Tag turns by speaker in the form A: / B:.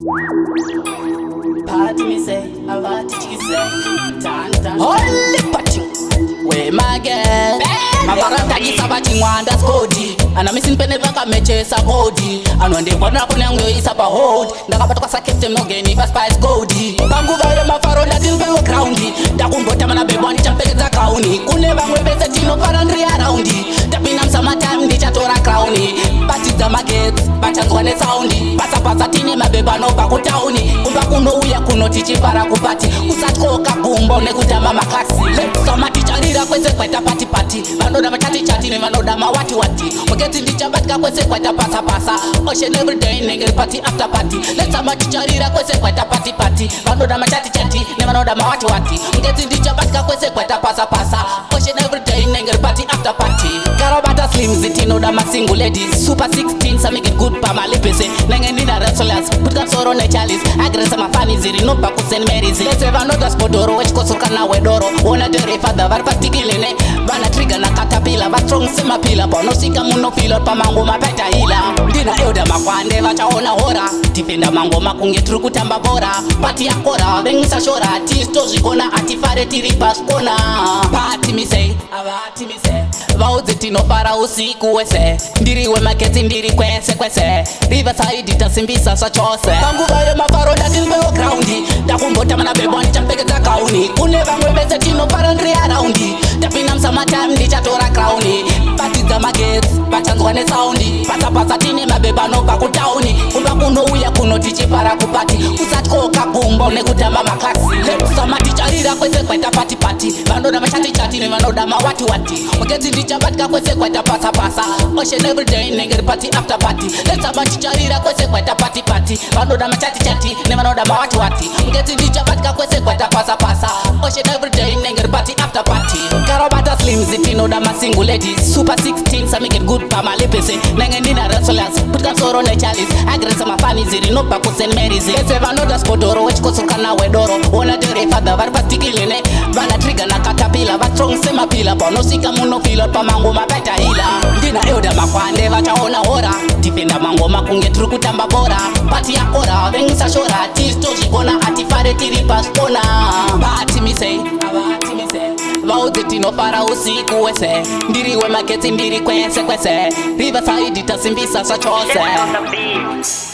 A: Party me say, I want to say, tan. Holy party, where my girl? Mabarata isabati mwanda skodi. Ana missing peneva kameche sa kodi. Anwende kwana kunyango isaba hold. Ndakapatoka sakete mnogeni pa spice kodi. Bangu vaya mafaro la dilbe groundi. Dakumbota mana bebwani champekeza kauni. Kune bangwe bese tino parandri aroundi. Tapina msama time ndicha tora crowni. Party za magets, bachangwane soundi. Pasa tini mabeba no pakutauni. Kumba kuno uya kuno tichi para kupati. Usatkoka bumbo nekutama makasi. Let's soma ticharira kweze kweta party. Manoda machati ne manoda mawati. Mugeti ndicha batka kweze kweta pasa. Ocean every day nigga party after party. Let's soma ticharira kweze kweta party. Manoda machati ne manoda mawati. Mugeti ndicha batka kweze kweta pasa. Ocean every day nigga party after party. Karabata slim zitino da masingu ladies. Super 16 so make it good pa malipese. Nenge nina wrestlers put up soro ne chalice. Agresa mafani ziri no pa kusen meris. Let's have another spodoro which kosuka na wedoro. Wona dere father var patikilene. Bana trigger na katapila va strong sima pila. Bono sika muno filo pa mango mapeta hila. Dina euda makwande vachaona hora. Tifenda mango makunge truku tamba bora. Pati ya kora vengisa shora. Tisto zikona atifare tiripas kona. Party me say, abati me say. Vauzitino para usiku wese. Ndiriwe maketi ndiri kwese. Riverside itasimbisa sa chose. Bangu vaye mafaro da dilbeo groundi. Dakumbota mana bebwani champekeza kauni. Kune vangwe bese tino parandri aroundi. Tapina msama time ndicha tora crowni. Party za magets, bachangwane soundi. Pasa tini mabeba no pakutauni. Kumba kuno uya kuno tichi para kupati. Usatkoka bumbo nekutama makasi. Let's soma ticharira kweze kweta party. Manoda machati ne manoda mawati. Mugeti ndicha batka kweze kweta pasa. Ocean every day nigga party after party. Let's soma ticharira kweze kweta party. Manoda machati ne manoda mawati. Mugeti ndicha batka kweze kweta pasa. Ocean every day nigga party after party. Karabata slim zitino da masingu ladies. Super 16 so make it good pa malipese. Nenge nina wrestlers put up soro ne chalice. Agresa mafani ziri no pa kusen meris. Let's have another spodoro which kosuka na wedoro. Wona dere father var patikilene. Bana trigger na katapila va strong sima pila. Bono sika muno filo pa mango mapeta hila. Dina euda makwande vachaona hora. Tifenda mango makunge truku tamba bora. Pati ya kora vengisa shora. Tisto zikona atifare tiripas kona. Party me say, abati me say. Vauzitino para usiku wese. Ndiriwe maketi ndiri kwese. Riverside itasimbisa sa chose.
B: Get on the beat.